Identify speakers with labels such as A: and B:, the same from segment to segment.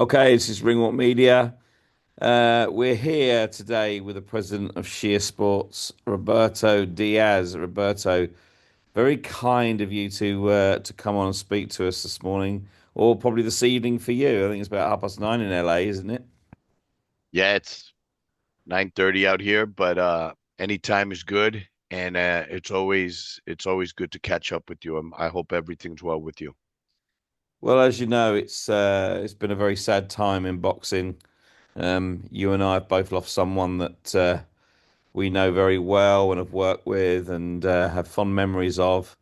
A: Okay, this is Ringwalk Media. We're here today with the president of Sheer Sports, Roberto Diaz. Roberto, very kind of you to come on and speak to us this morning, or probably this evening for you. I think it's about 9:30 in LA, isn't it?
B: Yeah, it's 9:30 out here, but any time is good, and it's always good to catch up with you. I hope everything's well with you.
A: Well, as you know, it's been a very sad time in boxing. You and I have both lost someone that we know very well and have worked with and have fond memories of.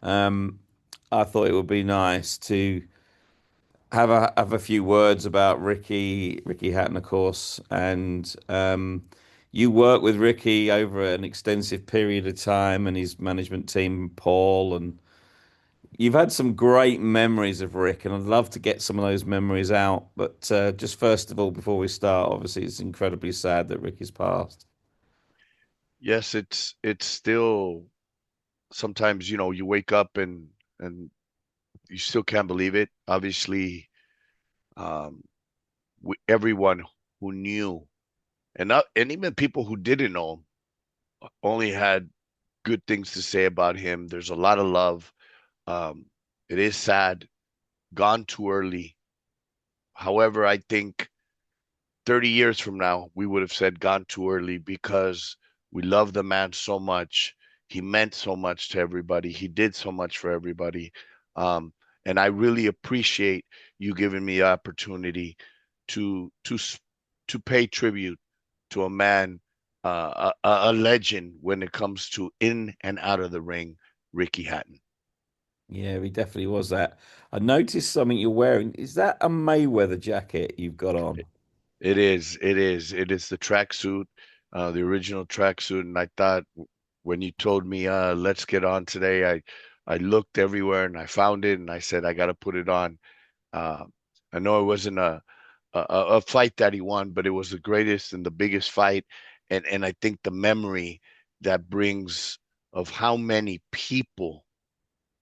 A: Um, I thought it would be nice to have a few words about Ricky Hatton, of course, and you worked with Ricky over an extensive period of time, and his management team, Paul, and you've had some great memories of Rick, and I'd love to get some of those memories out. But just first of all, before we start, obviously, it's incredibly sad that Ricky's passed.
B: Yes, it's still sometimes, you wake up and you still can't believe it. Obviously, um, everyone who knew and even people who didn't know him only had good things to say about him. There's a lot of love. Um, it is sad, gone too early. However, I think 30 years from now, we would have said gone too early because we love the man so much. He meant so much to everybody. He did so much for everybody. Um, and I really appreciate you giving me the opportunity to to to pay tribute to a man, a legend when it comes to in and out of the ring, Ricky Hatton.
A: Yeah, he definitely was that. I noticed something you're wearing. Is that a Mayweather jacket you've got on?
B: It is the tracksuit, the original tracksuit. And I thought when you told me, let's get on today, I looked everywhere and I found it and I said, I got to put it on. Uh, I know it wasn't a fight that he won, but it was the greatest and the biggest fight. And I think the memory that brings of how many people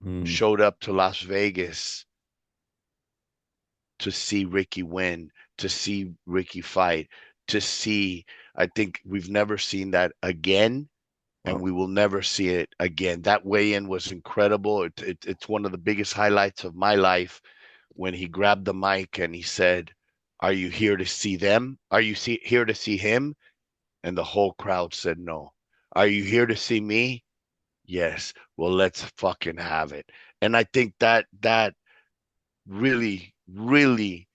A: Hmm.
B: showed up to Las Vegas to see Ricky win, to see Ricky fight, to see. I think we've never seen that again, and
A: Oh,
B: we will never see it again. That weigh-in was incredible. It's one of the biggest highlights of my life when he grabbed the mic and he said, "Are you here to see them? Are you here to see him?" And the whole crowd said no. "Are you here to see me?" Yes. Well, let's fucking have it. And I think that really, really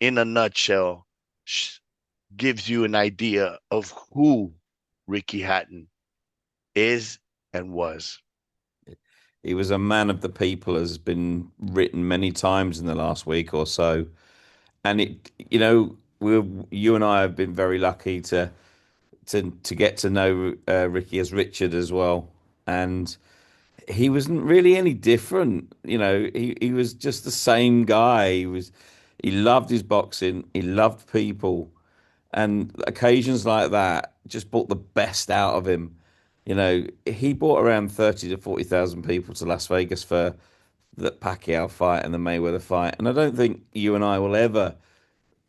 B: in a nutshell, gives you an idea of who Ricky Hatton is and was.
A: he was a man of the people, has been written many times in the last week or so. And you and I have been very lucky to get to know Ricky as Richard as well. And he wasn't really any different. He was just the same guy. He loved his boxing. He loved people. And occasions like that just brought the best out of him. He brought around 30 to 40,000 people to Las Vegas for the Pacquiao fight and the Mayweather fight. And I don't think you and I will ever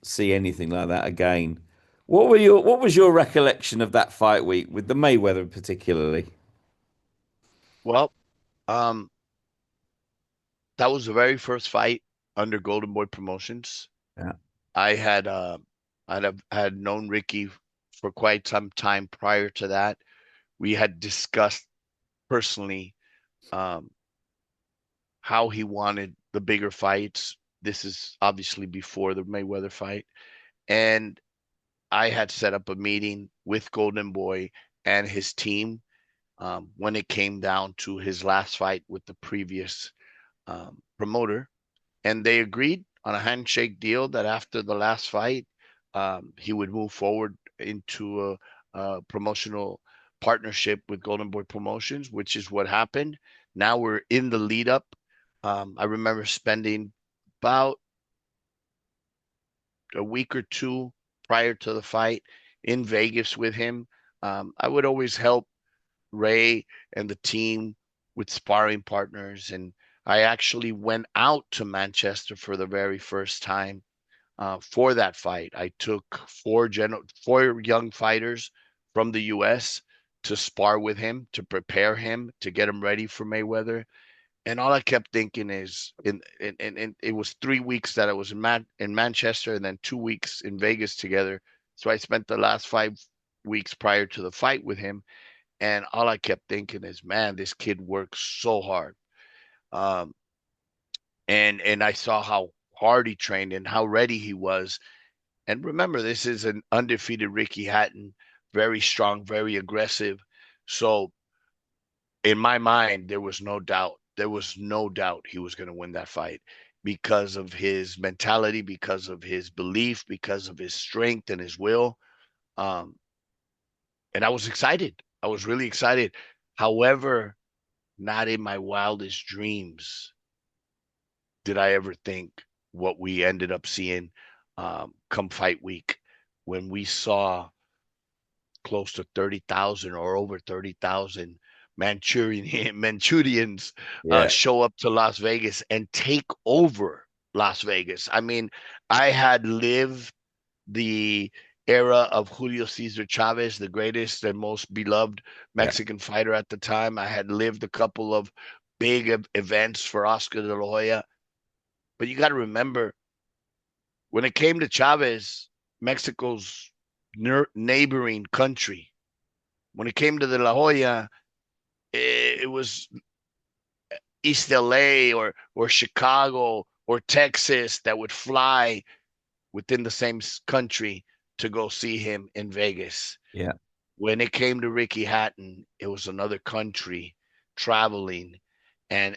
A: see anything like that again. What was your recollection of that fight week with the Mayweather particularly?
B: Well, um, that was the very first fight under Golden Boy Promotions.
A: Yeah.
B: I had known Ricky for quite some time prior to that. We had discussed personally um, how he wanted the bigger fights. This is obviously before the Mayweather fight. And I had set up a meeting with Golden Boy and his team when it came down to his last fight with the previous promoter. And they agreed on a handshake deal that after the last fight, he would move forward into a promotional partnership with Golden Boy Promotions, which is what happened. Now we're in the lead up. I remember spending about a week or two prior to the fight in Vegas with him. I would always help Ray and the team with sparring partners. And I actually went out to Manchester for the very first time for that fight. I took four young fighters from the U.S. to spar with him, to prepare him, to get him ready for Mayweather. And all I kept thinking is, in it was 3 weeks that I was in Manchester, and then 2 weeks in Vegas together. So I spent the last 5 weeks prior to the fight with him, and all I kept thinking is, man, this kid works so hard. Um, and I saw how hard he trained and how ready he was. And remember, this is an undefeated Ricky Hatton, very strong, very aggressive. So in my mind, there was no doubt. There was no doubt he was going to win that fight because of his mentality, because of his belief, because of his strength and his will. Um, and I was excited. I was really excited. However, not in my wildest dreams did I ever think what we ended up seeing come fight week when we saw close to 30,000 or over 30,000 Manchurians
A: Yeah,
B: show up to Las Vegas and take over Las Vegas. I mean, I had lived the era of Julio Cesar Chavez, the greatest and most beloved
A: yeah,
B: Mexican fighter at the time. I had lived a couple of big events for Oscar de la Hoya. But you got to remember, when it came to Chavez, Mexico's neighboring country, when it came to the La Hoya, it was East LA or Chicago or Texas that would fly within the same country to go see him in Vegas.
A: yeah.
B: When it came to Ricky Hatton, it was another country traveling, and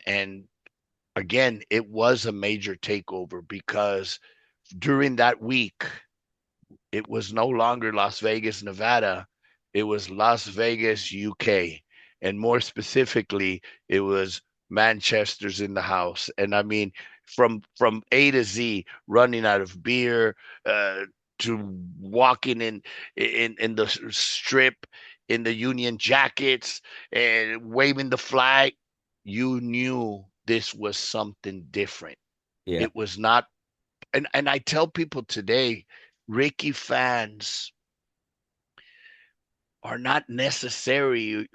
B: again, it was a major takeover because during that week, it was no longer Las Vegas, Nevada. It was Las Vegas, UK. And more specifically, it was Manchester's in the house. And I mean, from A to Z, running out of beer, to walking in the strip in the Union jackets and waving the flag, you knew this was something different.
A: Yeah.
B: It was not, and I tell people today, Ricky fans are not necessarily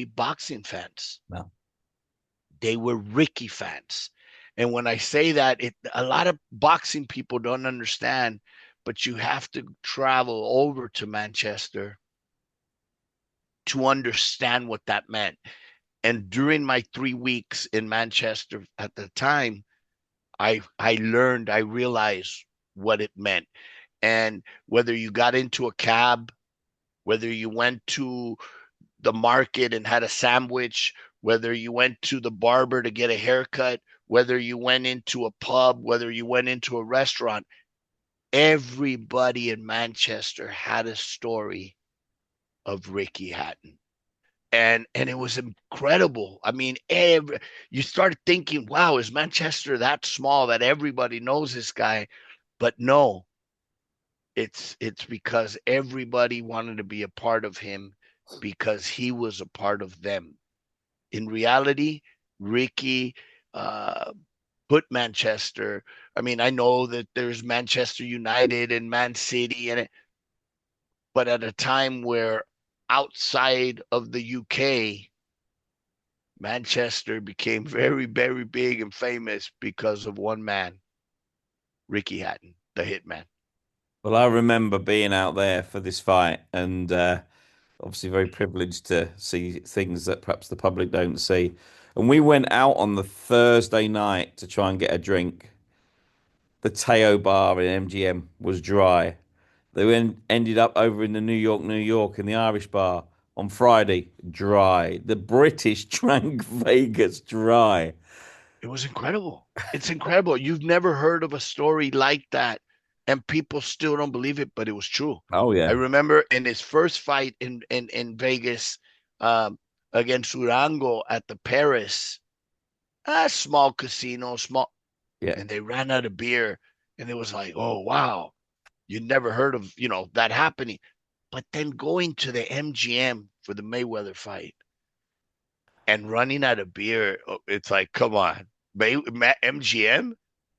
B: boxing fans.
A: No.
B: They were Ricky fans. And when I say that, a lot of boxing people don't understand, but you have to travel over to Manchester to understand what that meant. And during my 3 weeks in Manchester at the time, I realized what it meant. And whether you got into a cab, whether you went to the market and had a sandwich, whether you went to the barber to get a haircut, whether you went into a pub, whether you went into a restaurant, everybody in Manchester had a story of Ricky Hatton. And it was incredible. I mean, you start thinking, wow, is Manchester that small that everybody knows this guy? But no, it's because everybody wanted to be a part of him because he was a part of them. In reality, Ricky uh, put Manchester. I mean, I know that there's Manchester United and Man City and it, but at a time where outside of the UK, Manchester became very, very big and famous because of one man, Ricky Hatton, the hitman.
A: Well, I remember being out there for this fight and obviously very privileged to see things that perhaps the public don't see. And we went out on the Thursday night to try and get a drink. The Teo bar in MGM was dry. Ended up over in the New York, in the Irish bar on Friday, dry. The British drank Vegas dry.
B: It was incredible. It's incredible. You've never heard of a story like that, and people still don't believe it, but it was true.
A: Oh
B: I
A: yeah,
B: remember in his first fight in Vegas um, against Urango at the Paris, a small casino, small,
A: yeah.
B: and they ran out of beer, and it was like, oh wow, you never heard of that happening. But then going to the MGM for the Mayweather fight and running out of beer, it's like, come on, MGM.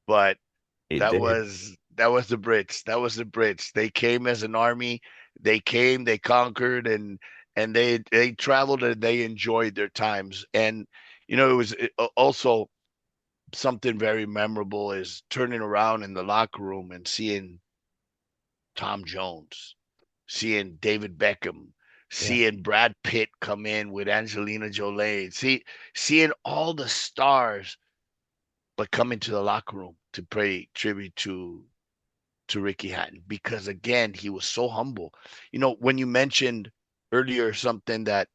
B: But
A: It
B: that
A: did.
B: was that was the Brits. That was the Brits. They came as an army. They came, they conquered, and they traveled and they enjoyed their times. And it was also something very memorable is turning around in the locker room and seeing Tom Jones, seeing David Beckham,
A: Yeah.
B: seeing Brad Pitt come in with Angelina Jolie, seeing all the stars, but come into the locker room to pay tribute to Ricky Hatton because again, he was so humble. When you mentioned earlier something that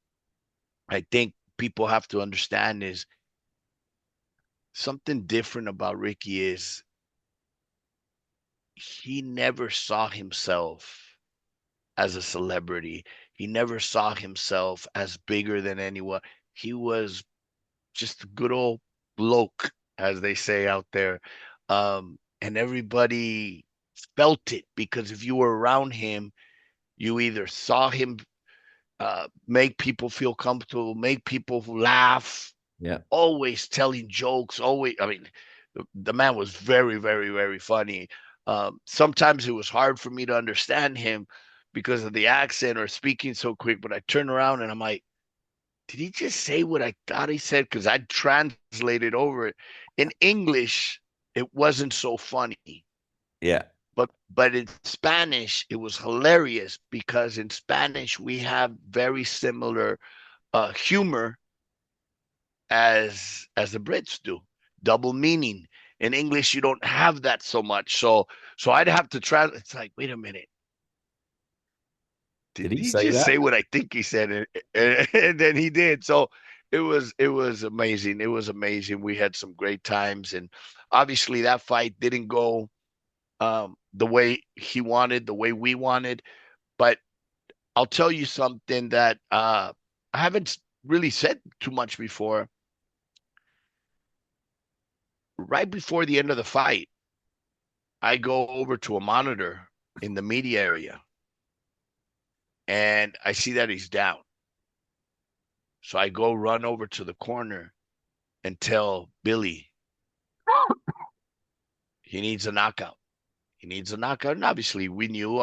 B: I think people have to understand is something different about Ricky is he never saw himself as a celebrity. He never saw himself as bigger than anyone. He was just a good old bloke, as they say out there. And everybody felt it because if you were around him, you either saw him make people feel comfortable, make people laugh,
A: Yeah.
B: always telling jokes, always. I mean, the man was very, very, very funny. Sometimes it was hard for me to understand him because of the accent or speaking so quick, but I turn around and I'm like, did he just say what I thought he said? Because I translated over it. In English, it wasn't so funny.
A: Yeah.
B: But in Spanish, it was hilarious because in Spanish we have very similar humor as the Brits do. Double meaning. In English, you don't have that so much. So I'd have to try. It's like, wait a minute.
A: Did
B: Did
A: he
B: he
A: say
B: just
A: that?
B: say what I think he said? And then he did. So it was amazing. It was amazing. We had some great times, and obviously that fight didn't go the way he wanted, the way we wanted. But I'll tell you something that I haven't really said too much before. Right before the end of the fight, I go over to a monitor in the media area and I see that he's down. So I go run over to the corner and tell Billy he needs a knockout. He needs a knockout. And obviously we knew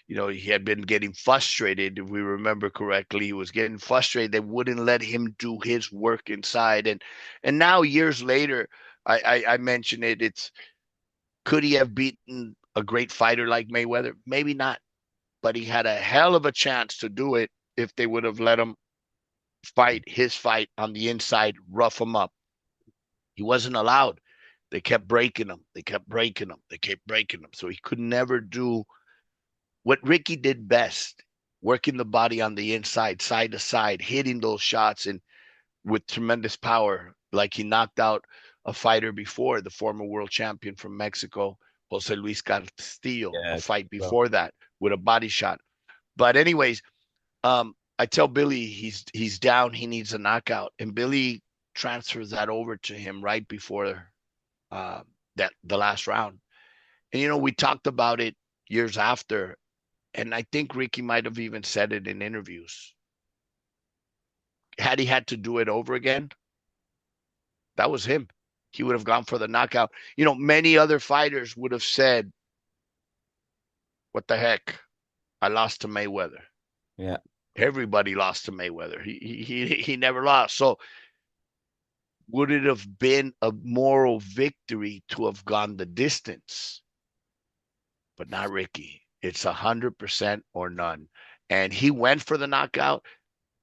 B: he had been getting frustrated. If we remember correctly, he was getting frustrated. They wouldn't let him do his work inside. And now years later, I mention it. It's could he have beaten a great fighter like Mayweather? Maybe not. But he had a hell of a chance to do it if they would have let him fight his fight on the inside, rough him up. He wasn't allowed. They kept breaking him. They kept breaking him. They kept breaking him. So he could never do what Ricky did best, working the body on the inside, side to side, hitting those shots and with tremendous power, like he knocked out a fighter before, the former world champion from Mexico, Jose Luis Castillo, a
A: Yeah.
B: fight
A: Well,
B: before that with a body shot. But anyways, I tell Billy he's down, he needs a knockout, and Billy transfers that over to him right before uh, that the last round. And we talked about it years after, and I think Ricky might have even said it in interviews. Had he had to do it over again, that was him. He would have gone for the knockout. Many other fighters would have said, "What the heck? I lost to Mayweather."
A: yeah.
B: Everybody lost to Mayweather. He never lost. So would it have been a moral victory to have gone the distance? But not Ricky. It's 100% or none. And he went for the knockout,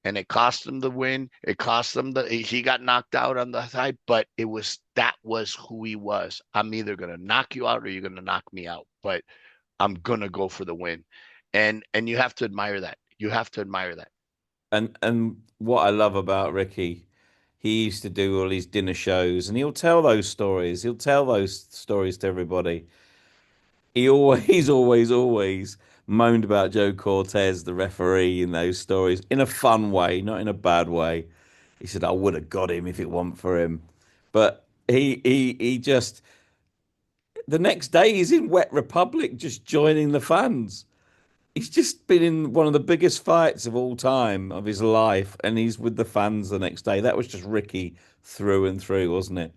B: and it cost him the win. It cost him he got knocked out on the side, but that was who he was. I'm either gonna knock you out or you're gonna knock me out, but I'm gonna go for the win. And you have to admire that. You have to admire that.
A: And what I love about Ricky, he used to do all these dinner shows and he'll tell those stories. He'll tell those stories to everybody. He always, always moaned about Joe Cortez, the referee, in those stories in a fun way, not in a bad way. He said, I would have got him if it weren't for him. But he just the next day he's in Wet Republic just joining the fans. He's just been in one of the biggest fights of all time of his life, and he's with the fans the next day. That was just Ricky through and through, wasn't it?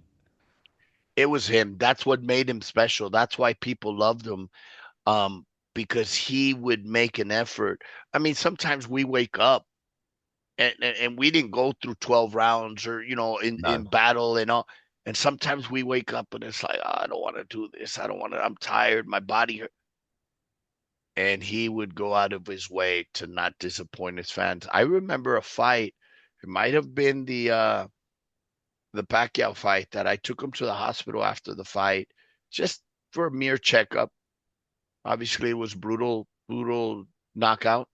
B: It was him. That's what made him special. That's why people loved him. Um, because he would make an effort. I mean, sometimes we wake up and we didn't go through 12 rounds or in
A: No.
B: battle and all. And sometimes we wake up and it's like, oh, I don't want to do this. I don't want to. I'm tired. My body hurt. And he would go out of his way to not disappoint his fans. I remember a fight. It might have been the Pacquiao fight that I took him to the hospital after the fight, just for a mere checkup. Obviously, it was brutal knockout.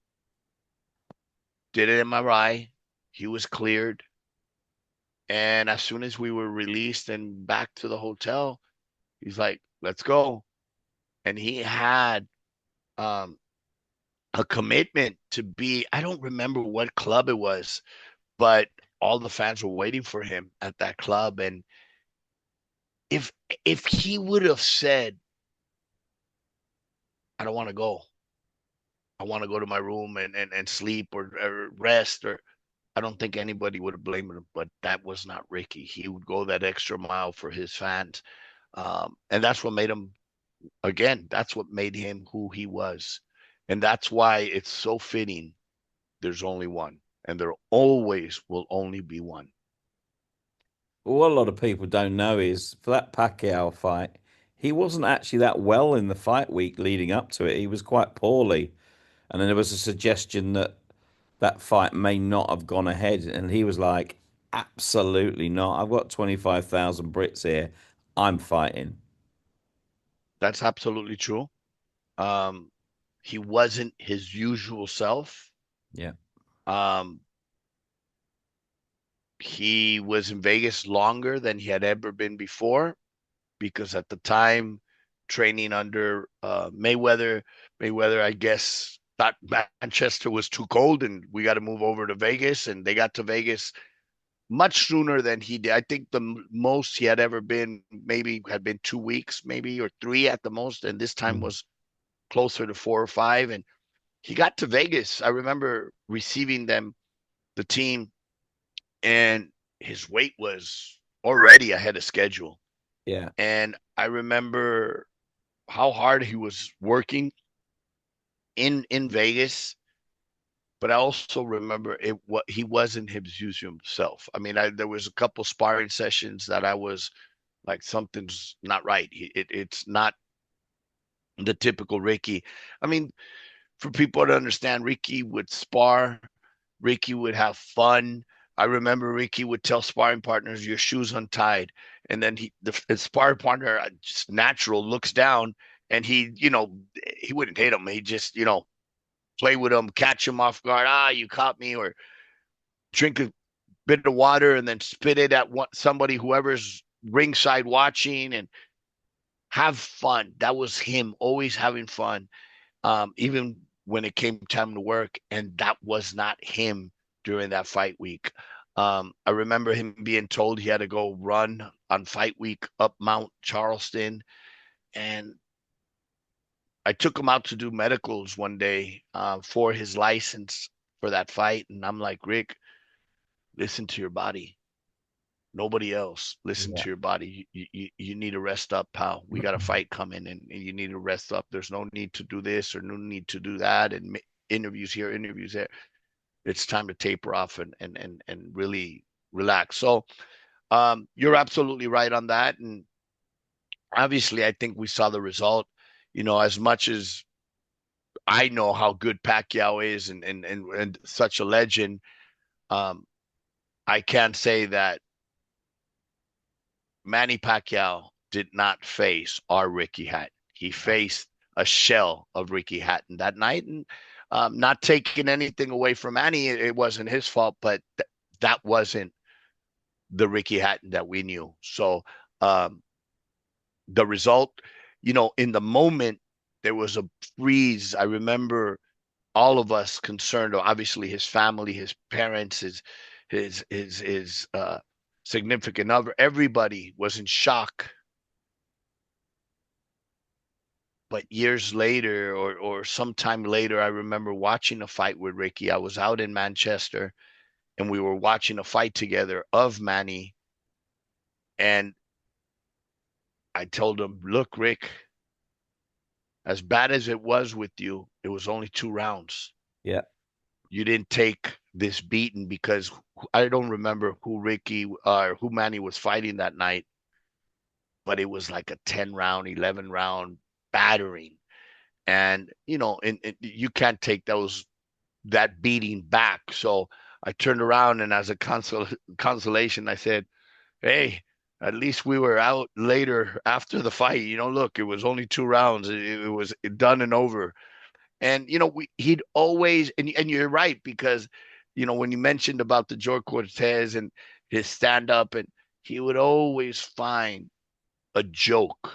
B: Did an MRI. He was cleared. And as soon as we were released and back to the hotel, he's like, let's go. And he had um, a commitment to be, I don't remember what club it was, but all the fans were waiting for him at that club. And if if he would have said, I don't want to go, I want to go to my room and sleep or rest, or I don't think anybody would have blamed him. But that was not Ricky. He would go that extra mile for his fans. And that's what made him, again, that's what made him who he was. And that's why it's so fitting. There's only one, and there always will only be one.
A: Well, what a lot of people don't know is for that Pacquiao fight, he wasn't actually that well in the fight week leading up to it. He was quite poorly. And then there was a suggestion that that fight may not have gone ahead. And he was like, absolutely not. I've got 25,000 Brits here. I'm fighting.
B: That's absolutely true. Um, he wasn't his usual self.
A: Yeah.
B: Um, he was in Vegas longer than he had ever been before because at the time, training under Mayweather, I guess, thought Manchester was too cold and we got to move over to Vegas. And they got to Vegas much sooner than he did. I think the most he had ever been maybe had been 2 weeks, maybe, or three at the most. And this time
A: Mm.
B: was closer to 4 or 5. And he got to Vegas. I remember receiving the team, and his weight was already ahead of schedule.
A: Yeah.
B: And I remember how hard he was working in Vegas, but I also remember it what he wasn't his usual self. I mean, there was a couple sparring sessions that I was like, something's not right. It's not the typical Ricky. I mean, for people to understand, Ricky would spar, Ricky would have fun. I remember Ricky would tell sparring partners, "Your shoes untied," and then the sparring partner, just natural, looks down, and he wouldn't hit him. He just play with him, catch him off guard. Ah, you caught me, or drink a bit of water and then spit it at somebody, whoever's ringside watching, and have fun. That was him, always having fun, even when it came time to work. And that was not him during that fight week. I remember him being told he had to go run on fight week up Mount Charleston. And I took him out to do medicals one day for his license for that fight. And I'm like, Rick, listen to your body. Nobody else. Listen
A: Yeah.
B: to your body. You need to rest up, pal. We got a fight coming, and you need to rest up. There's no need to do this or no need to do that, and interviews here, interviews there. It's time to taper off and really relax. So you're absolutely right on that. And obviously, I think we saw the result. As much as I know how good Pacquiao is and such a legend, um, I can say that Manny Pacquiao did not face our Ricky Hatton. He faced a shell of Ricky Hatton that night. And not taking anything away from Manny, it wasn't his fault, but that wasn't the Ricky Hatton that we knew. So um, the result, in the moment, there was a freeze. I remember all of us concerned, obviously his family, his parents, his significant other, everybody was in shock. But years later, or sometime later, I remember watching a fight with Ricky. I was out in Manchester, and we were watching a fight together of Manny, and I told him, look, Rick, as bad as it was with you, it was only 2 rounds.
A: Yeah.
B: You didn't take this beating because I don't remember who Ricky or who Manny was fighting that night, but it was like a 10 round, 11 round battering. And, and you can't take that beating back. So I turned around and as a consolation, I said, hey, at least we were out later after the fight. Look, it was only 2 rounds. It was done and over. And he'd always and you're right because when you mentioned about the George Cortez and his stand up and he would always find a joke,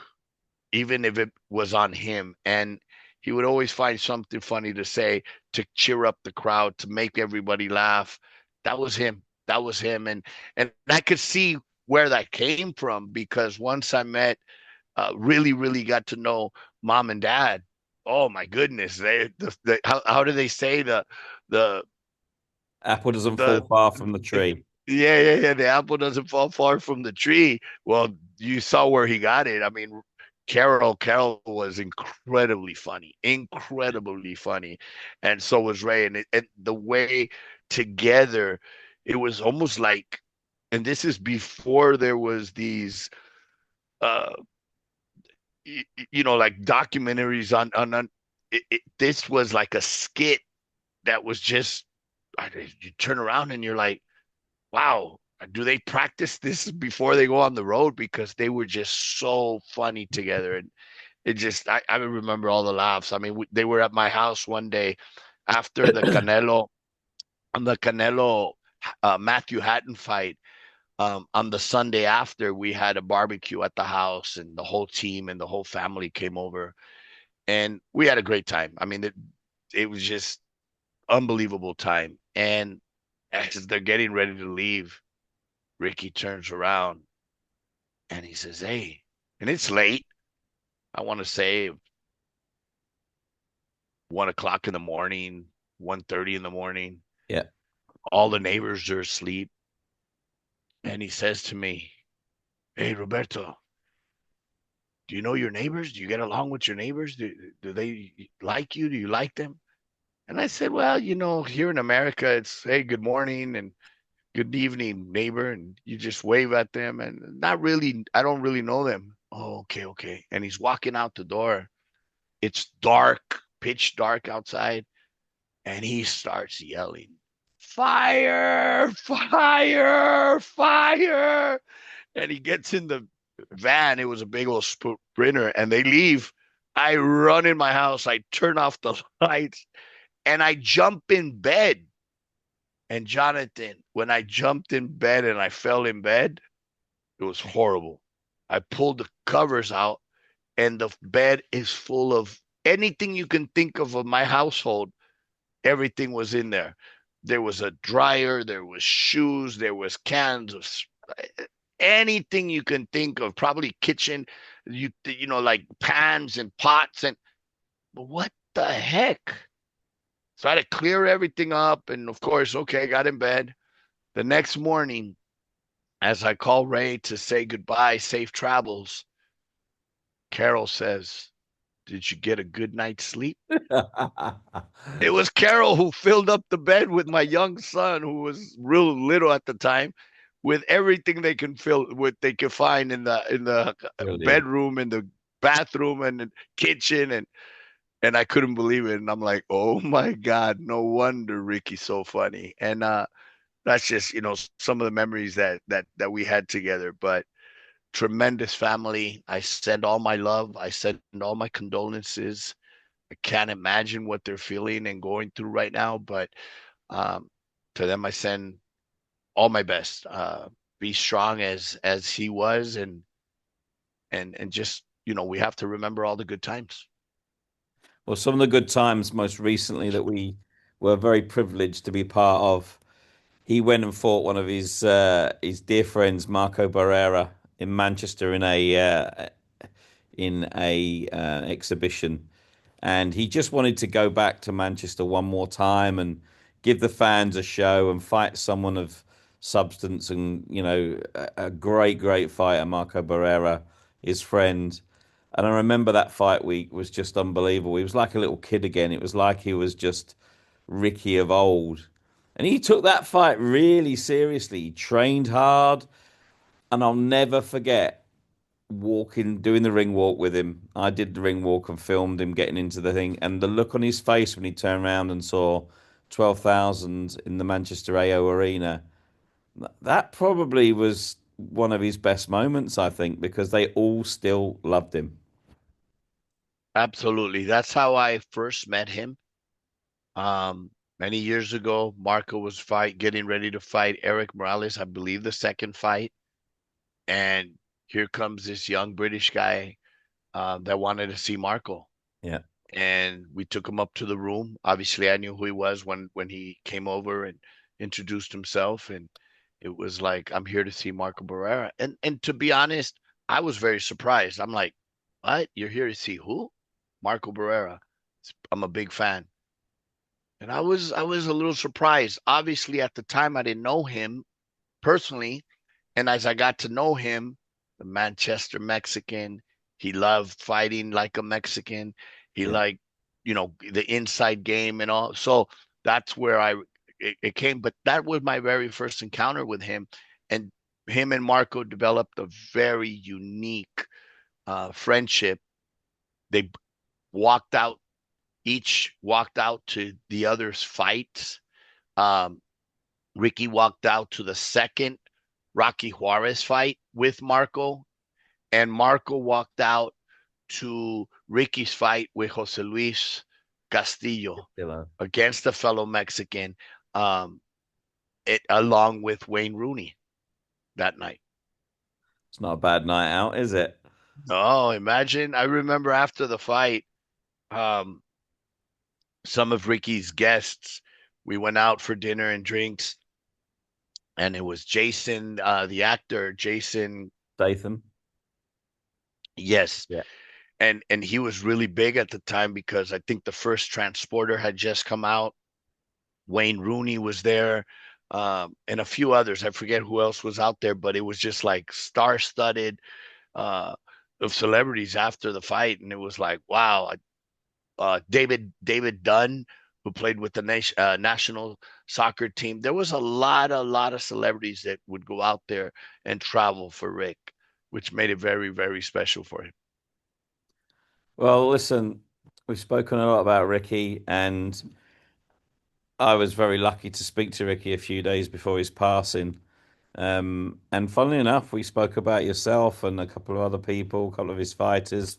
B: even if it was on him. And he would always find something funny to say to cheer up the crowd, to make everybody laugh. That was him. That was him. And I could see where that came from because once I met, really, really got to know mom and dad. Oh my goodness. How do they say the
A: Apple doesn't fall
B: the
A: far from the tree.
B: yeah, yeah, yeah. The apple doesn't fall far from the tree. Well, you saw where he got it. I mean, Carol was incredibly funny, and so was Ray. And the way together, it was almost like, and this is before there was these, uh, like documentaries on. This was like a skit that was just, you turn around and you're like, wow, do they practice this before they go on the road? Because they were just so funny together. And it just, I remember all the laughs. I mean, they were at my house one day after on the Canelo Matthew Hatton fight. On the Sunday after, we had a barbecue at the house, and the whole team and the whole family came over, and we had a great time. I mean, it was just unbelievable time. And as they're getting ready to leave, Ricky turns around and he says, hey, and it's late. I want to say 1 o'clock in the morning, 1:30 in the morning.
A: Yeah.
B: All the neighbors are asleep. And he says to me, hey, Roberto, do you know your neighbors? Do you get along with your neighbors? Do they like you? Do you like them? And I said, well, here in America, it's, hey, good morning and good evening, neighbor. And you just wave at them and not really, I don't really know them. Oh, okay, okay. And he's walking out the door. It's dark, pitch dark outside. And he starts yelling, fire, fire, fire. And he gets in the van. It was a big old sprinter and they leave. I run in my house. I turn off the lights and I jump in bed. And Jonathan, when I jumped in bed and I fell in bed, it was horrible. I pulled the covers out and the bed is full of anything you can think of my household. Everything was in there. There was a dryer, there was shoes, there was cans of anything you can think of, probably kitchen, like pans and pots and but what the heck? So I had to clear everything up and of course, okay, got in bed. The next morning, as I call Ray to say goodbye, safe travels, Carol says, did you get a good night's sleep? It was Carol who filled up the bed with my young son, who was real little at the time, with everything they can fill what they could find in the
A: Brilliant.
B: bedroom, in the bathroom, and the kitchen, and I couldn't believe it. And I'm like, oh my God, no wonder Ricky's so funny. And that's just some of the memories that we had together. But tremendous family. I send all my love. I send all my condolences. I can't imagine what they're feeling and going through right now, but um, to them I send all my best. Be strong as he was, and just we have to remember all the good times.
A: Well, some of the good times most recently that we were very privileged to be part of. He went and fought one of his dear friends, Marco Barrera, in Manchester in a exhibition, and he just wanted to go back to Manchester one more time and give the fans a show and fight someone of substance. And a great fighter, Marco Barrera. his friend. And I remember that fight week was just unbelievable. He was like a little kid again. It was like he was just Ricky of old. And he took that fight really seriously. He trained hard. And I'll never forget doing the ring walk with him. I did the ring walk and filmed him getting into the thing. And the look on his face when he turned around and saw 12,000 in the Manchester AO Arena, that probably was one of his best moments, I think, because they all still loved him.
B: Absolutely. That's how I first met him. Many years ago, Marco was getting ready to fight Eric Morales, I believe the second fight. And here comes this young British guy that wanted to see Marco.
A: Yeah.
B: And we took him up to the room. Obviously, I knew who he was when he came over and introduced himself. And it was like, I'm here to see Marco Barrera. And to be honest, I was very surprised. I'm like, what? You're here to see who? Marco Barrera. I'm a big fan. And I was a little surprised. Obviously, at the time I didn't know him personally. And as I got to know him, the Manchester Mexican, he loved fighting like a Mexican. He
A: Yeah.
B: liked, the inside game and all. So that's where it came. But that was my very first encounter with him. And him and Marco developed a very unique friendship. They walked out, each walked out to the other's fights. Um, Ricky walked out to the second Rocky Juarez fight with Marco, and Marco walked out to Ricky's fight with Jose Luis Castillo
A: Still,
B: against a fellow Mexican, um, along with Wayne Rooney that night.
A: it's not a bad night out, is it?
B: Oh, imagine! I remember after the fight, um, some of Ricky's guests, we went out for dinner and drinks, and it was Jason, the actor, Jason.
A: Statham.
B: Yes,
A: Yeah.
B: and he was really big at the time because I think the first Transporter had just come out. Wayne Rooney was there, and a few others. I forget who else was out there, but it was just like star-studded uh, of celebrities after the fight, and it was like, wow. David Dunn, who played with the national soccer team. There was a lot of celebrities that would go out there and travel for Rick, which made it very, very special for him.
A: Well, listen, we've spoken a lot about Ricky, and I was very lucky to speak to Ricky a few days before his passing. And funnily enough, we spoke about yourself and a couple of other people, a couple of his fighters.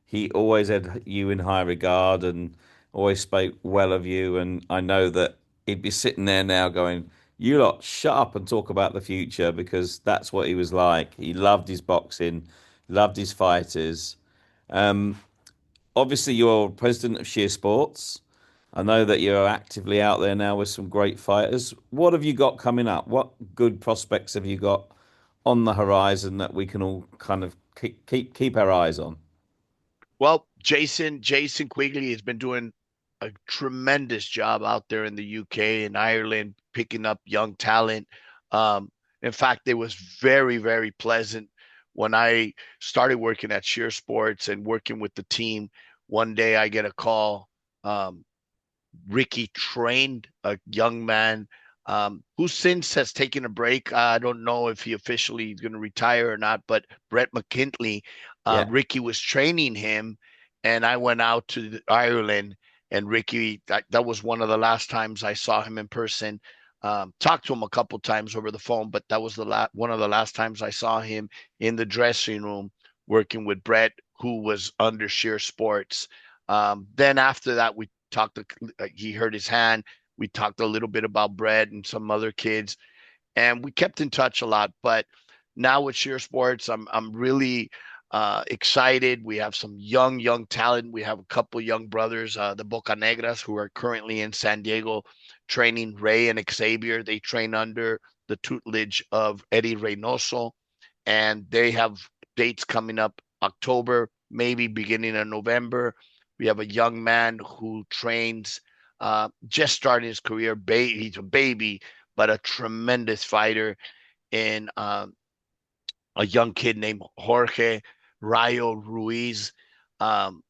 A: He always had you in high regard and always spoke well of you. And I know that he'd be sitting there now going, "You lot, shut up and talk about the future," because that's what he was like. He loved his boxing, loved his fighters. Um, Obviously, you're president of Sheer Sports. I know that you're actively out there now with some great fighters. What have you got coming up? What good prospects have you got on the horizon that we can all kind of keep our eyes on?
B: Well, Jason Quigley has been doing a tremendous job out there in the UK and Ireland, picking up young talent. Um, in fact, it was very, very pleasant when I started working at Sheer Sports and working with the team. One day I get a call. Um, Ricky trained a young man who since has taken a break. I don't know if he officially is going to retire or not, but Brett McKinley,
A: Yeah.
B: Ricky was training him, and I went out to Ireland, and Ricky, that was one of the last times I saw him in person. Talked to him a couple times over the phone, but that was one of the last times I saw him in the dressing room working with Brett, who was under Sheer Sports. Then after that, we talked. He hurt his hand. We talked a little bit about Brett and some other kids, and we kept in touch a lot. But now with Sheer Sports, I'm really excited. We have some young talent. We have a couple young brothers, the Boca Negras, who are currently in San Diego training Ray and Xavier. They train under the tutelage of Eddie Reynoso, and they have dates coming up October, maybe beginning of November. We have a young man who trains, just starting his career. He's a baby, but a tremendous fighter in a young kid named Jorge. Rayo Ruiz, um,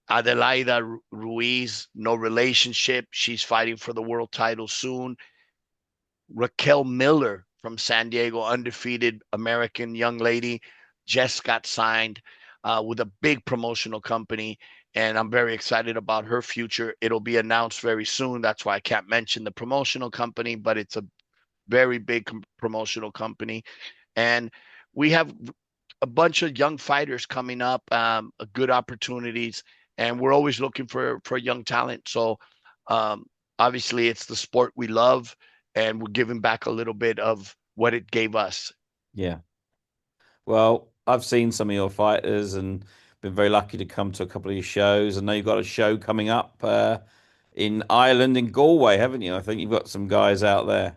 B: Adelaida Ruiz, no relationship. She's fighting for the world title soon. Raquel Miller from San Diego, undefeated American young lady, just got signed with a big promotional company. And I'm very excited about her future. It'll be announced very soon. That's why I can't mention the promotional company, but it's a very big promotional company. And we have a bunch of young fighters coming up, good opportunities, and we're always looking for young talent. So um, obviously, it's the sport we love, and we're giving back a little bit of what it gave us.
A: Yeah. Well, I've seen some of your fighters and been very lucky to come to a couple of your shows. I know you've got a show coming up in Ireland, in Galway, haven't you? I think you've got some guys out there.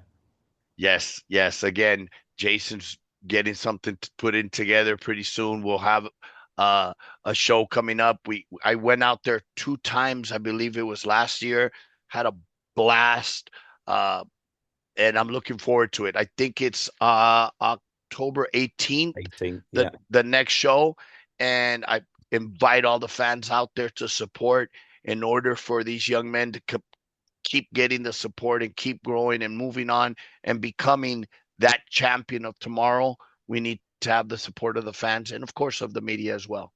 B: Yes, yes. Again, Jason's getting something to put in together pretty soon. We'll have uh, a show coming up. I went out there 2 times, I believe it was last year. Had a blast. Uh, and I'm looking forward to it. I think it's October 18th,
A: 18th,
B: the
A: yeah.
B: the next show, and I invite all the fans out there to support in order for these young men to keep getting the support and keep growing and moving on and becoming that champion of tomorrow. We need to have the support of the fans and of course of the media as well.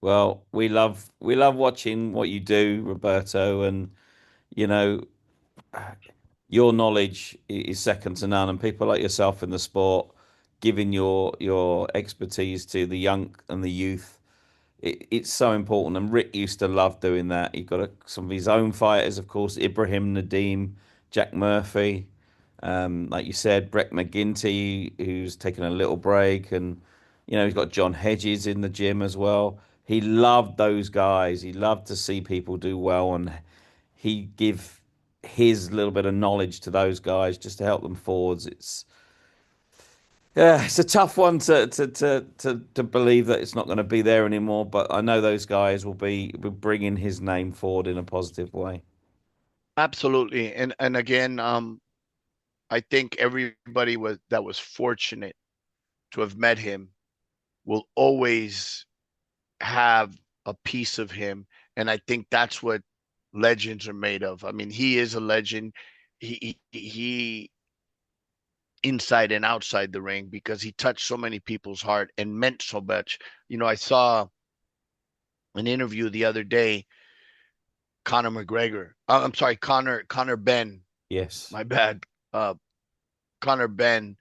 A: Well, we love watching what you do, Roberto, and you know, your knowledge is second to none, and people like yourself in the sport giving your expertise to the young and the youth. It's so important, and Rick used to love doing that. He got some of his own fighters, of course, Ibrahim Nadeem, Jack Murphy, like you said, Brett McGinty, who's taken a little break, and he's got John Hedges in the gym as well. He loved those guys. He loved to see people do well, and he give his little bit of knowledge to those guys just to help them forwards. It's a tough one to believe that it's not going to be there anymore, but I know those guys will be bringing his name forward in a positive way.
B: Absolutely. And again, I think everybody was fortunate to have met him will always have a piece of him. And I think that's what legends are made of. I mean, he is a legend. He inside and outside the ring because he touched so many people's heart and meant so much. I saw an interview the other day, Conor McGregor. I'm sorry, Conor Ben.
A: Yes,
B: My bad. Uh, Conor Ben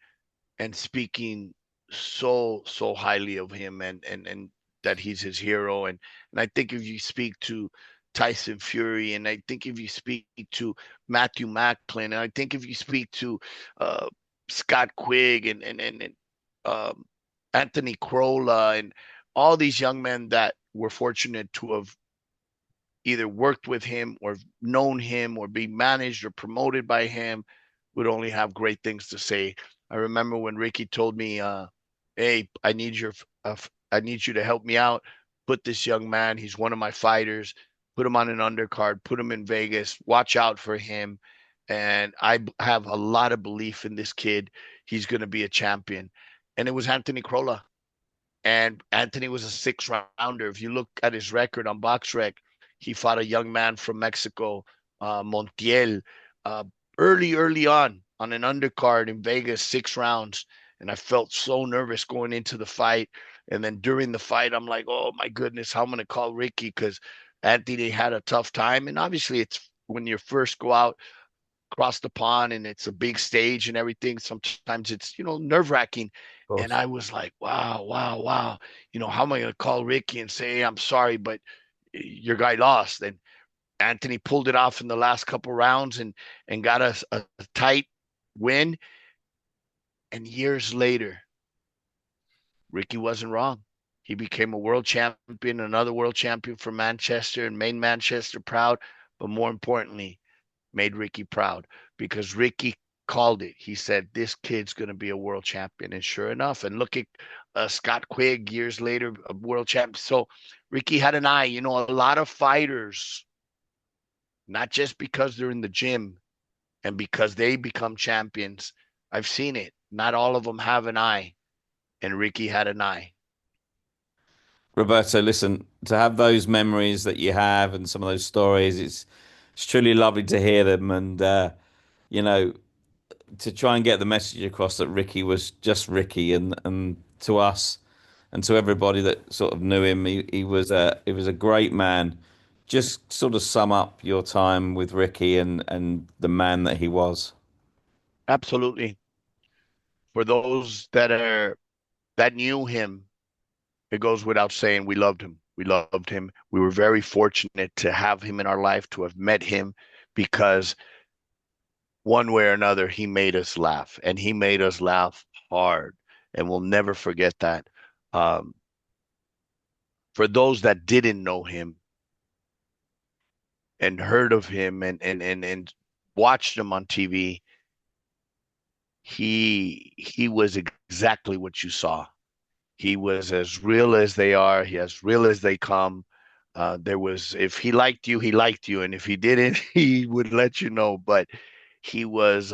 B: and speaking so highly of him and that he's his hero and I think if you speak to Tyson Fury and I think if you speak to Matthew Macklin and I think if you speak to uh, Scott Quigg and um, Anthony Crolla and all these young men that were fortunate to have either worked with him or known him or be managed or promoted by him would only have great things to say. I remember when Ricky told me, "Hey, I need you to help me out. Put this young man. He's one of my fighters. Put him on an undercard. Put him in Vegas. Watch out for him." And I have a lot of belief in this kid. He's going to be a champion. And it was Anthony Crolla. And Anthony was a 6 rounder. If you look at his record on BoxRec, he fought a young man from Mexico, Montiel, uh, early on an undercard in Vegas, 6 rounds. And I felt so nervous going into the fight. And then during the fight, I'm like, oh my goodness, how I'm going to call Ricky because Anthony had a tough time. And obviously, it's when you first go out across the pond and it's a big stage and everything. Sometimes it's, nerve wracking.
A: of
B: And
A: course.
B: I was like, wow, wow, wow. How am I going to call Ricky and say, hey, I'm sorry, but your guy lost? And Anthony pulled it off in the last couple rounds and got us a tight win. And years later, Ricky wasn't wrong. He became a world champion, another world champion for Manchester and made Manchester proud. But more importantly, made Ricky proud because Ricky called it. He said, this kid's going to be a world champion. And sure enough, and look at Scott Quigg years later, a world champion. So Ricky had an eye. A lot of fighters, not just because they're in the gym and because they become champions. I've seen it. Not all of them have an eye. And Ricky had an eye.
A: Roberto, listen, to have those memories that you have and some of those stories, it's truly lovely to hear them, and you know, to try and get the message across that Ricky was just Ricky, and to us and to everybody that sort of knew him, he was a great man. Just sort of sum up your time with Ricky and the man that he was.
B: Absolutely. For those that knew him, it goes without saying we loved him. We loved him. We were very fortunate to have him in our life, to have met him, because one way or another, he made us laugh, and he made us laugh hard, and we'll never forget that. Um, for those that didn't know him and heard of him and watched him on TV, he was exactly what you saw. He was as real as they are. He as real as they come. There was, if he liked you, he liked you, and if he didn't, he would let you know. But he was,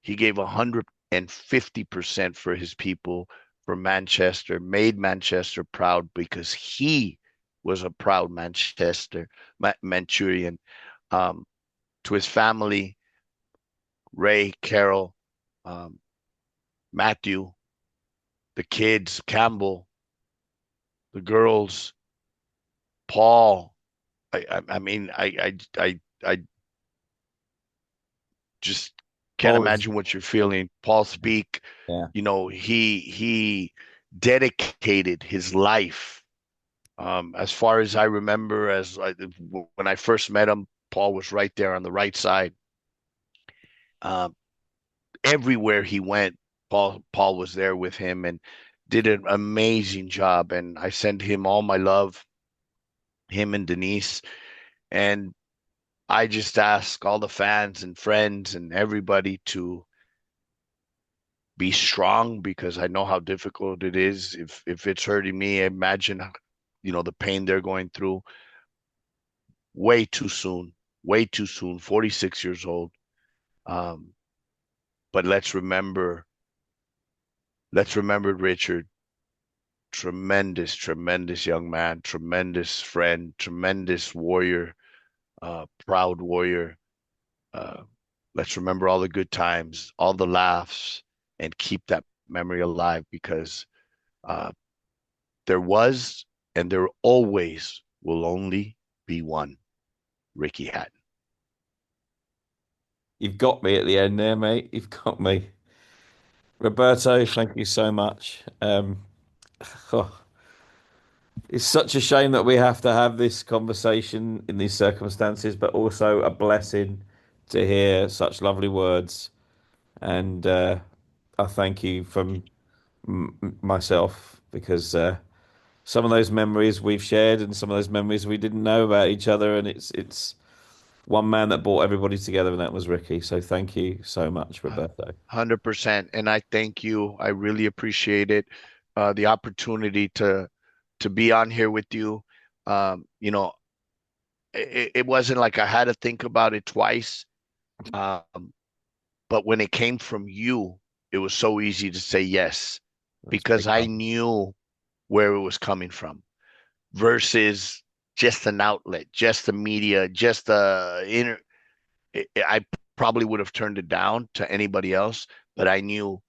B: he gave 150% for his people, for Manchester, made Manchester proud because he was a proud Manchurian. Um, to his family, Ray, Carol, um, Matthew, the kids, Campbell, the girls, Paul. I mean, I just can't
A: Paul is,
B: imagine what you're feeling. Paul Speak,
A: yeah.
B: he dedicated his life. As far as I remember, when I first met him, Paul was right there on the right side. Um, Everywhere he went, Paul was there with him and did an amazing job. And I send him all my love, him and Denise. And I just ask all the fans and friends and everybody to be strong, because I know how difficult it is. If it's hurting me, imagine, the pain they're going through. Way too soon, way too soon. 46 years old. Um, but let's remember Richard. Tremendous, tremendous young man, tremendous friend, tremendous warrior, proud warrior. Uh, let's remember all the good times, all the laughs, and keep that memory alive, because uh, there was and there always will only be one Ricky Hatton.
A: You've got me at the end there, mate. You've got me. Roberto, thank you so much. Oh, it's such a shame that we have to have this conversation in these circumstances, but also a blessing to hear such lovely words. And I thank you from myself because some of those memories we've shared and some of those memories we didn't know about each other, and it's one man that brought everybody together, and that was Ricky. So thank you so much, Roberto.
B: 100%. And I thank you. I really appreciate it. The opportunity to be on here with you. Um, you know, it wasn't like I had to think about it twice. Um, but when it came from you, it was so easy to say yes,
A: That's big
B: because I
A: love.
B: knew where it was coming from, versus just an outlet, just the media, just the inner. I probably would have turned it down to anybody else, but I knew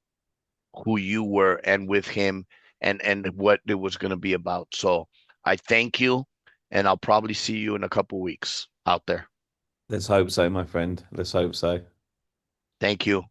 B: who you were, and with him, and what it was going to be about. So I thank you, and I'll probably see you in a couple weeks out there.
A: Let's hope so, my friend. Let's hope so.
B: Thank you.